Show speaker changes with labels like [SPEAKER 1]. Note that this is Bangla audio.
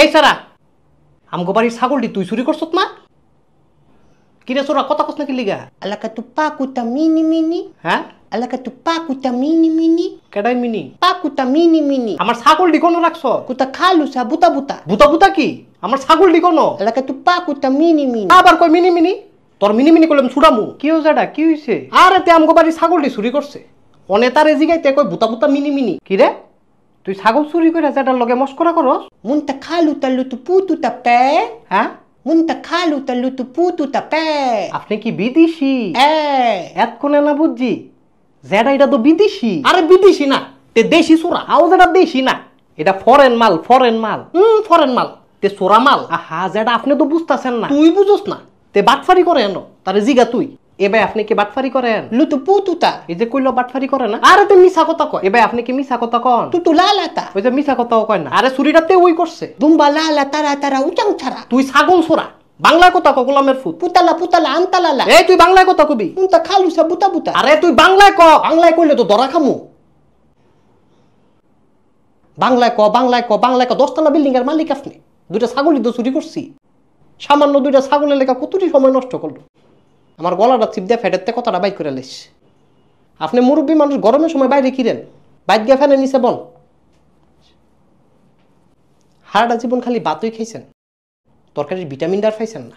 [SPEAKER 1] এই সারা আমগো বাড়ির ছাগলটি তুই চুরি করছত না? কিরে চোরা কথা কস না কি লিগা?
[SPEAKER 2] Alaka tu pakuta mini mini.
[SPEAKER 1] হ্যাঁ
[SPEAKER 2] Alaka tu pakuta mini mini.
[SPEAKER 1] কেডাই মিনি?
[SPEAKER 2] Pakuta mini mini.
[SPEAKER 1] আমার ছাগলটি কোন রাখছ?
[SPEAKER 2] Kuta kalu sa buta buta.
[SPEAKER 1] বুতা বুতা কি? আমার ছাগলটি কোন?
[SPEAKER 2] Alaka tu pakuta mini mini.
[SPEAKER 1] আবার কই মিনি মিনি? তোর মিনি মিনি কইলাম ছুড়ামু। কি হইছে এটা? কি হইছে? আরে তে আমগো বাড়ির ছাগলটি চুরি করছে। অনে তারে জিগাইতে কই বুতা বুতা মিনি মিনি। কি রে? তুই ছাগল চুরি কইরা যেটার লগে মস্করা করস?
[SPEAKER 2] Munta kalu ta lutu putu ta pe.
[SPEAKER 1] হ্যাঁ?
[SPEAKER 2] Munta kalu ta lutu putu ta pe.
[SPEAKER 1] আপনি কি বিদেশি? এতক্ষণে না বুঝছি যেটা এটা তো বিদেশি। আরে বিদেশি না, তে দেশি চোরা। আও যেটা দেশি না, এটা ফরেন মাল, ফরেন মাল। ফরেন মাল, তে চোরা মাল। আহা, যেটা আপনি তো বুঝতেছেন না, তুই বুঝোস না। তে বাটফারি করে এনো, তারে জিগা তুই। এবার আপনি কি বাটফারি করেন?
[SPEAKER 2] Lutu putu ta.
[SPEAKER 1] এই যে কইলো বাটফারি করে না। আরে তে মিছা কথা কয়। এবার আপনি কি মিছা কথা কন?
[SPEAKER 2] Tutu lala ta.
[SPEAKER 1] ওই যে মিছা কথাও কয় না। আরে চুরিটাতে ওই করছে।
[SPEAKER 2] Dumba lala tara tara uchang chara.
[SPEAKER 1] তুই ছাগল চোরা। বাংলায় কথা ক, গোলামের ফুট।
[SPEAKER 2] Putala putala antalala.
[SPEAKER 1] এই তুই বাংলায় কথা কবি।
[SPEAKER 2] Munta kalu sa buta buta.
[SPEAKER 1] আরে তুই বাংলায় ক। বাংলায় কইলে তো ধরা খামু। বাংলায় ক, বাংলায় ক, বাংলায় ক। 10 তলা বিল্ডিং এর মালিক আপনি। দুইটা ছাগলই তো চুরি করছি। সামান্য দুইটা ছাগলের লেখা কতটি সময় নষ্ট করলো। আমার গলাটা চিপ দিয়ে ফেটেতে কথাটা বাইক করে লেস। আপনি মুরব্বী মানুষ, গরমের সময় বাইরে কিরেন? বাইক গিয়ে ফেলে নিচে বল। হারাটা জীবন খালি ভাতই খাইছেন, তরকারির ভিটামিন ডার খাইছেন না।